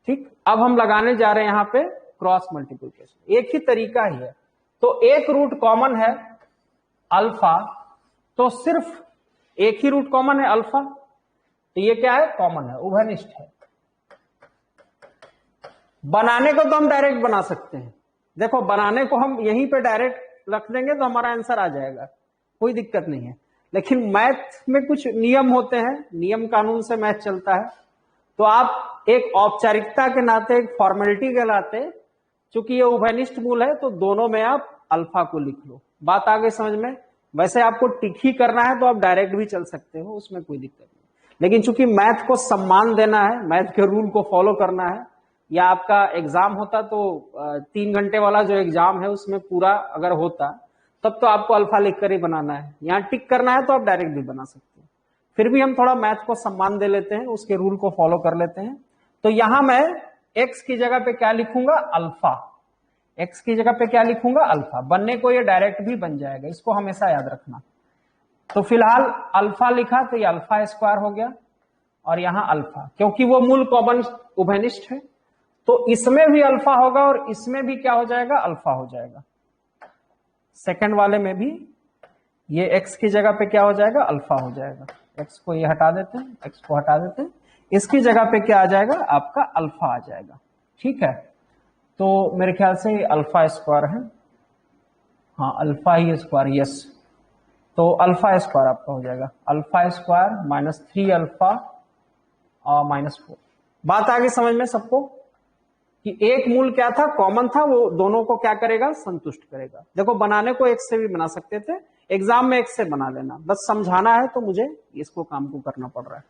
ठीक, अब हम लगाने जा रहे हैं यहां पे क्रॉस मल्टीप्लिकेशन। एक ही तरीका ही है। तो एक रूट कॉमन है अल्फा, तो सिर्फ एक ही रूट कॉमन है अल्फा, तो ये क्या है, कॉमन है, उभयनिष्ठ है। बनाने को तो हम डायरेक्ट बना सकते हैं। देखो बनाने को हम यहीं पे डायरेक्ट रख देंगे तो हमारा आंसर आ जाएगा, कोई दिक्कत नहीं है। लेकिन मैथ में कुछ नियम होते हैं, नियम कानून से मैथ चलता है। तो आप एक औपचारिकता के नाते, एक फॉर्मेलिटी के नाते, चूंकि ये उभयनिष्ठ मूल है तो दोनों में आप अल्फा को लिख लो। बात आगे समझ में। वैसे आपको टिक ही करना है तो आप डायरेक्ट भी चल सकते हो, उसमें कोई दिक्कत नहीं। लेकिन चूंकि मैथ को सम्मान देना है, मैथ के रूल को फॉलो करना है, या आपका एग्जाम होता तो 3 घंटे वाला जो एग्जाम है उसमें पूरा अगर होता तब तो आपको अल्फा लिखकर ही बनाना है। यहाँ टिक करना है तो आप डायरेक्ट भी बना सकते हैं। फिर भी हम थोड़ा मैथ को सम्मान दे लेते हैं, उसके रूल को फॉलो कर लेते हैं। तो यहां मैं x की जगह पे क्या लिखूंगा, अल्फा। x की जगह पे क्या लिखूंगा, अल्फा। बनने को ये डायरेक्ट भी बन जाएगा, इसको हमेशा याद रखना। तो फिलहाल अल्फा लिखा तो ये अल्फा स्क्वायर हो गया, और यहां अल्फा, क्योंकि वो मूल कॉमन उभयनिष्ठ है तो इसमें भी अल्फा होगा और इसमें भी क्या हो जाएगा, अल्फा हो जाएगा। सेकंड वाले में भी ये x की जगह पे क्या हो जाएगा, अल्फा हो जाएगा। x को ये हटा देते हैं, x को हटा देते हैं, इसकी जगह पे क्या आ जाएगा, आपका अल्फा आ जाएगा। ठीक है, तो मेरे ख्याल से अल्फा स्क्वायर है, हाँ अल्फा ही स्क्वायर, यस। तो अल्फा स्क्वायर आपका हो जाएगा, अल्फा स्क्वायर माइनस 3 अल्फा और माइनस 4। बात आगे समझ में सबको कि एक मूल क्या था, कॉमन था, वो दोनों को क्या करेगा, संतुष्ट करेगा। देखो बनाने को एक से भी बना सकते थे, एग्जाम में एक से बना लेना, बस समझाना है तो मुझे इसको काम को करना पड़ रहा है।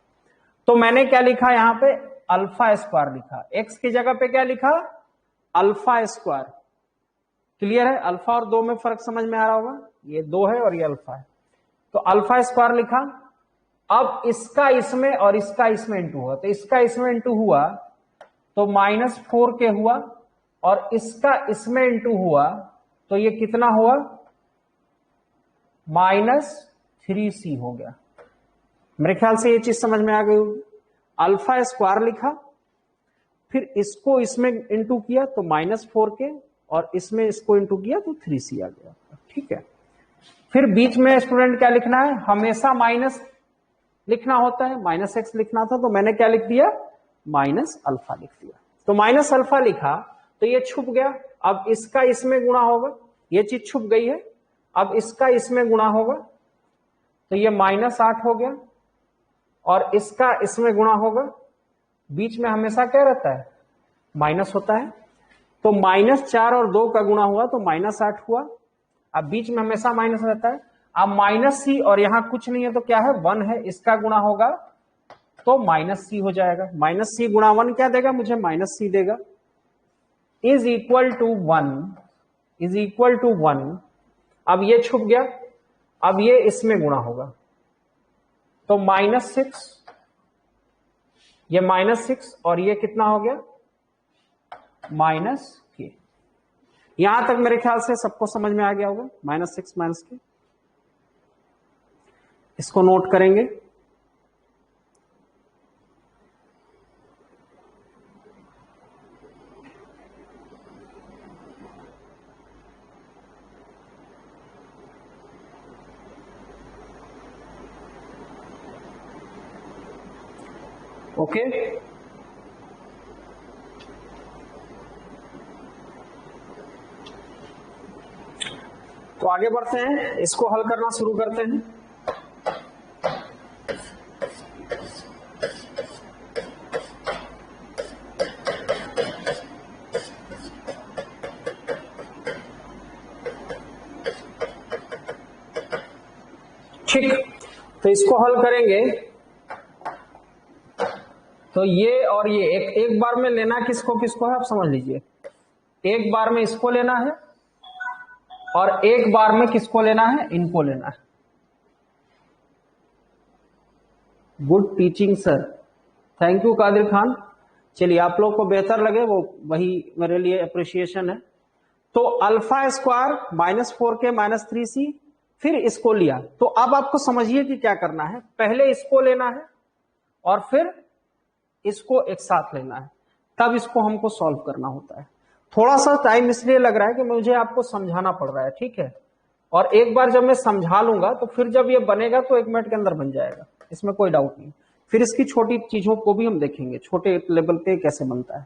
तो मैंने क्या लिखा यहां पे, अल्फा स्क्वायर लिखा। एक्स की जगह पे क्या लिखा, अल्फा स्क्वायर। क्लियर है, अल्फा और 2 में फर्क समझ में आ रहा होगा, ये 2 है और ये अल्फा है। तो अल्फा स्क्वायर लिखा। अब इसका इसमें और इसका इसमें इंटू हुआ, तो इसका इसमें इंटू हुआ तो माइनस 4 के हुआ, और इसका इसमें इंटू हुआ तो ये कितना हुआ, माइनस 3c हो गया। मेरे ख्याल से ये चीज समझ में आ गई होगी। अल्फा स्क्वायर लिखा फिर इसको इसमें इंटू किया तो -4k, और इसमें इसको इंटू किया तो 3c आ गया। ठीक है, फिर बीच में स्टूडेंट क्या लिखना है, हमेशा माइनस लिखना होता है, -x लिखना था, तो मैंने क्या लिख दिया, -α लिख दिया। तो -α लिखा तो ये छुप गया, अब इसका इसमें गुणा होगा, ये चीज छुप गई है, अब इसका इसमें गुणा होगा तो ये -8 हो गया, और इसका इसमें गुणा होगा, बीच में हमेशा क्या रहता है, माइनस होता है, तो -4 और 2 का गुणा हुआ तो -8 हुआ, अब बीच में हमेशा माइनस रहता है। अब -c और यहां कुछ नहीं है तो क्या है, 1 है, इसका गुणा होगा तो -c हो जाएगा, -c गुणा 1 क्या देगा मुझे, -c देगा, इज इक्वल टू 1। अब ये छुप गया, अब ये इसमें गुणा होगा तो -6, ये -6 और ये कितना हो गया, -k। यहां तक मेरे ख्याल से सबको समझ में आ गया होगा, -6 -k। इसको नोट करेंगे। ओके, तो आगे बढ़ते हैं, इसको हल करना शुरू करते हैं। ठीक, तो इसको हल करेंगे तो ये और ये एक बार में लेना किसको किसको है, आप समझ लीजिए, एक बार में इसको लेना है और एक बार में किसको लेना है, इनको लेना है। Good teaching sir, thank you Kadir Khan. चलिए, आप लोग को बेहतर लगे वो वही मेरे लिए अप्रिसिएशन है। तो अल्फा स्क्वायर -4k -3c, फिर इसको लिया, तो अब आपको समझिए कि क्या करना है, पहले इसको लेना है और फिर इसको एक साथ लेना है, तब इसको हमको सॉल्व करना होता है। थोड़ा सा टाइम इसलिए लग रहा है कि मुझे आपको समझाना पड़ रहा है, ठीक है, और एक बार जब मैं समझा लूंगा तो फिर जब ये बनेगा तो 1 मिनट के अंदर बन जाएगा, इसमें कोई डाउट नहीं। फिर इसकी छोटी चीजों को भी हम देखेंगे, छोटे लेवल पे कैसे बनता है।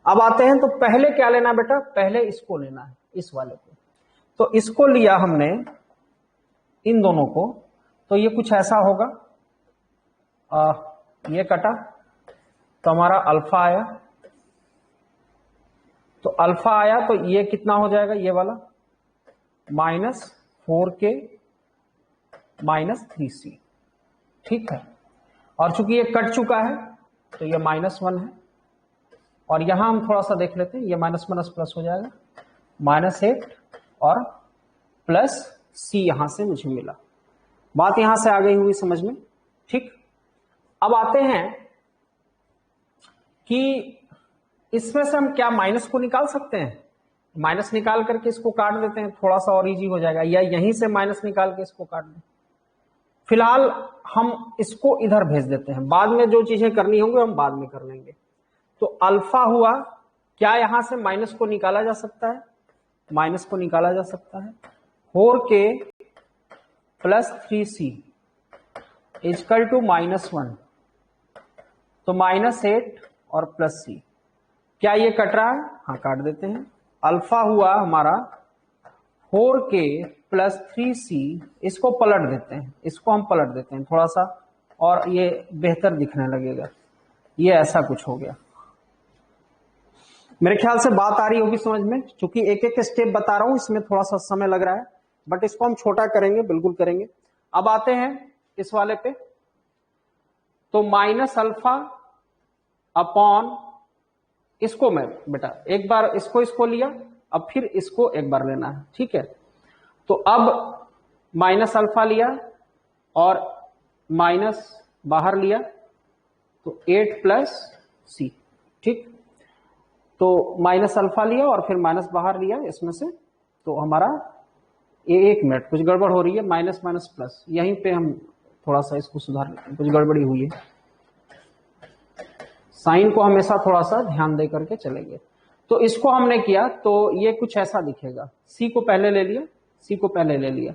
अब आते हैं, तो पहले क्या लेना बेटा, पहले इसको लेना है, इस वाले को। तो इसको लिया हमने, इन दोनों को, तो ये कुछ ऐसा होगा, ये कटा तो हमारा अल्फा आया, तो अल्फा आया तो ये कितना हो जाएगा, ये वाला -4k -3c। ठीक है, और चूंकि ये कट चुका है तो ये -1 है, और यहां हम थोड़ा सा देख लेते हैं, ये माइनस माइनस प्लस हो जाएगा, -8 और +c यहां से मुझे मिला। बात यहां से आ गई हुई समझ में। ठीक, अब आते हैं कि इसमें से हम क्या माइनस को निकाल सकते हैं, माइनस निकाल करके इसको काट देते हैं, थोड़ा सा और इजी हो जाएगा, या यहीं से माइनस निकाल के इसको काट दें। फिलहाल हम इसको इधर भेज देते हैं, बाद में जो चीजें करनी होंगी हम बाद में कर लेंगे। तो अल्फा हुआ, क्या यहां से माइनस को निकाला जा सकता है, माइनस को निकाला जा सकता है, 4k +3c इजकल टू -1, तो -8 और +c। क्या ये कट रहा है, हाँ काट देते हैं। अल्फा हुआ हमारा 4k +3c, इसको पलट देते हैं, इसको हम पलट देते हैं थोड़ा सा, और ये बेहतर दिखने लगेगा, ये ऐसा कुछ हो गया। मेरे ख्याल से बात आ रही होगी समझ में, क्योंकि एक एक स्टेप बता रहा हूं, इसमें थोड़ा सा समय लग रहा है, बट इसको हम छोटा करेंगे, बिल्कुल करेंगे। अब आते हैं इस वाले पे, तो -α अपॉन, इसको मैं बेटा एक बार इसको लिया, अब फिर इसको एक बार लेना है, ठीक है। तो अब -α लिया और माइनस बाहर लिया, तो 8 +c, ठीक। तो -α लिया और फिर माइनस बाहर लिया इसमें से, तो हमारा 1 मिनट, कुछ गड़बड़ हो रही है, माइनस माइनस प्लस, यहीं पे हम थोड़ा सा इसको सुधार लेते हैं, कुछ गड़बड़ी हुई है। साइन को हमेशा थोड़ा सा ध्यान दे करके चलेंगे। तो इसको हमने किया तो ये कुछ ऐसा दिखेगा, सी को पहले ले लिया, सी को पहले ले लिया,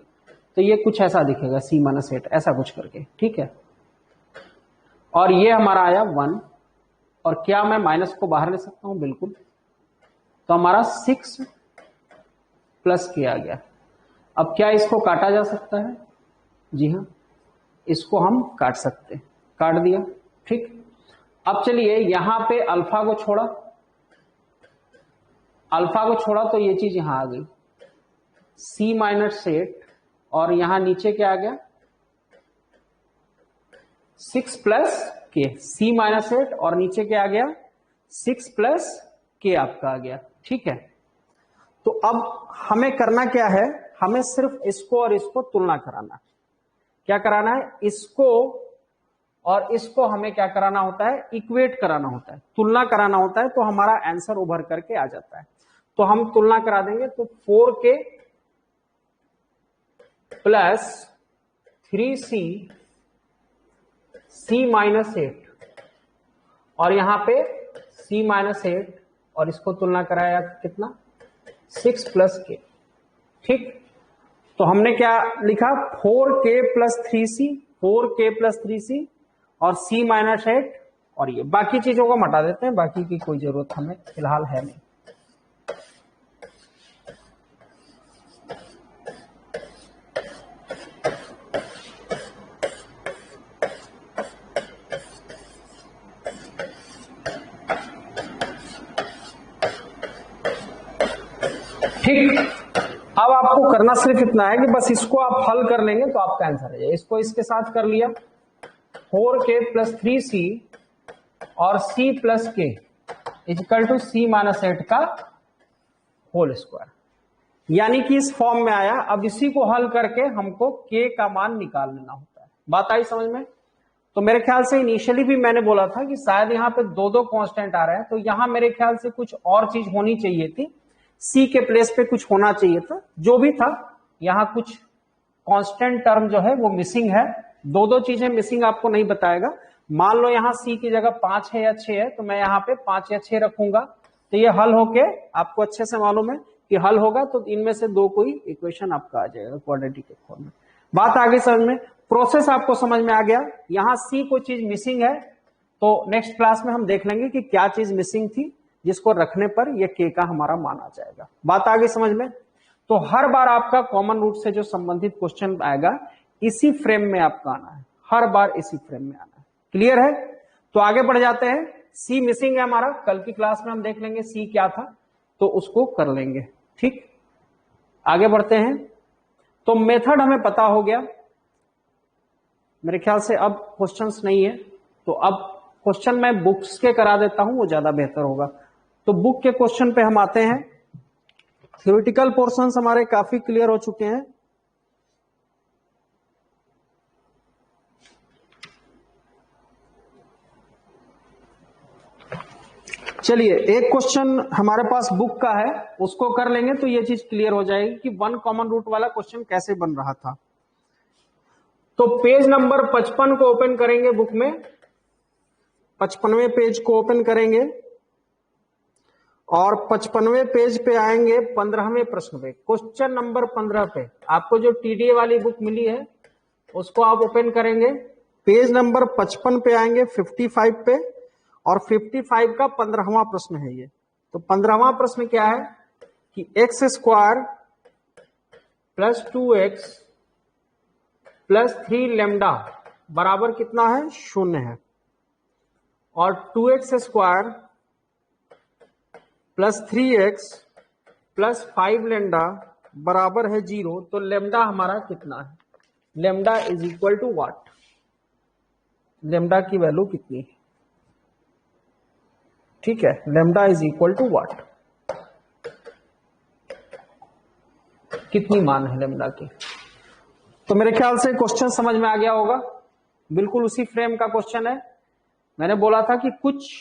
तो ये कुछ ऐसा दिखेगा सी माइनस 8 ऐसा कुछ करके, ठीक है। और ये हमारा आया 1, और क्या मैं माइनस को बाहर ले सकता हूं? बिल्कुल। तो हमारा 6 प्लस के आ गया। अब क्या इसको काटा जा सकता है? जी हाँ, इसको हम काट सकते हैं, काट दिया, ठीक। अब चलिए यहां पे अल्फा को छोड़ा, अल्फा को छोड़ा तो ये चीज यहां आ गई सी माइनस 8, और यहां नीचे क्या आ गया 6 प्लस के, सी माइनस 8 और नीचे क्या आ गया 6 प्लस के आपका आ गया, ठीक है। तो अब हमें करना क्या है, हमें सिर्फ इसको और इसको तुलना कराना है। क्या कराना है? इसको और इसको हमें क्या कराना होता है? इक्वेट कराना होता है, तुलना कराना होता है, तो हमारा आंसर उभर करके आ जाता है। तो हम तुलना करा देंगे, तो 4k plus 3c c minus 8, और यहां पे c माइनस 8 और इसको तुलना कराया कितना 6 प्लस के, ठीक। तो हमने क्या लिखा 4k plus 3c, 4k plus 3c और c माइनस 8, और ये बाकी चीजों को हटा देते हैं, बाकी की कोई जरूरत हमें फिलहाल है नहीं। ठीक, अब आपको करना सिर्फ इतना है कि बस इसको आप हल कर लेंगे तो आपका आंसर आ जाएगा। इसको इसके साथ कर लिया 4k प्लस 3c और c प्लस के इक्वल टू c माइनस 8 का होल स्क्वायर, यानी कि इस फॉर्म में आया। अब इसी को हल करके हमको k का मान निकाल लेना होता है। बात आई समझ में? तो मेरे ख्याल से इनिशियली भी मैंने बोला था कि शायद यहाँ पे दो दो कांस्टेंट आ रहे हैं, तो यहां मेरे ख्याल से कुछ और चीज होनी चाहिए थी, c के प्लेस पे कुछ होना चाहिए था। जो भी था, यहाँ कुछ कांस्टेंट टर्म जो है वो मिसिंग है, दो दो चीजें मिसिंग आपको नहीं बताएगा। मान लो यहाँ c की जगह 5 है या 6 है, तो मैं यहाँ पे 5 या 6 रखूंगा, तो ये हल होके आपको अच्छे से मालूम है कि हल होगा तो इनमें से दो कोई इक्वेशन आपका आ जाएगा क्वाड्रेटिक के फॉर्म में। बात आगे समझ में, प्रोसेस आपको समझ में आ गया। यहाँ c कोई चीज मिसिंग है, तो नेक्स्ट क्लास में हम देख लेंगे कि क्या चीज मिसिंग थी जिसको रखने पर ये k का हमारा मान आ जाएगा। बात आगे समझ में। तो हर बार आपका कॉमन रूट से जो संबंधित क्वेश्चन आएगा इसी फ्रेम में आपका आना है, हर बार इसी फ्रेम में आना है। क्लियर है? तो आगे बढ़ जाते हैं। c मिसिंग है हमारा, कल की क्लास में हम देख लेंगे c क्या था, तो उसको कर लेंगे, ठीक। आगे बढ़ते हैं। तो मेथड हमें पता हो गया मेरे ख्याल से, अब क्वेश्चंस नहीं है, तो अब क्वेश्चन मैं बुक्स के करा देता हूं, वो ज्यादा बेहतर होगा। तो बुक के क्वेश्चन पे हम आते हैं। थ्योरेटिकल पोर्शंस हमारे काफी क्लियर हो चुके हैं। चलिए एक क्वेश्चन हमारे पास बुक का है, उसको कर लेंगे तो ये चीज क्लियर हो जाएगी कि वन कॉमन रूट वाला क्वेश्चन कैसे बन रहा था। तो पेज नंबर 55 को ओपन करेंगे बुक में, 55वें पेज को ओपन करेंगे और 55वें पेज पे आएंगे 15वें प्रश्न पे, क्वेश्चन नंबर 15 पे। आपको जो टीडीए वाली बुक मिली है उसको आप ओपन करेंगे, पेज नंबर 55 पे आएंगे 55 पे, और 55 का 15वां प्रश्न है ये। तो 15वां प्रश्न क्या है कि x square plus 2x plus 3 lambda बराबर कितना है? 0 है, और 2x square plus 3x plus 5 lambda बराबर है 0। तो लेमडा हमारा कितना है? Lambda is equal to what? Lambda की वैल्यू कितनी है? ठीक है, lambda is equal to what? कितनी मान है लेमडा की? तो मेरे ख्याल से क्वेश्चन समझ में आ गया होगा, बिल्कुल उसी फ्रेम का क्वेश्चन है। मैंने बोला था कि कुछ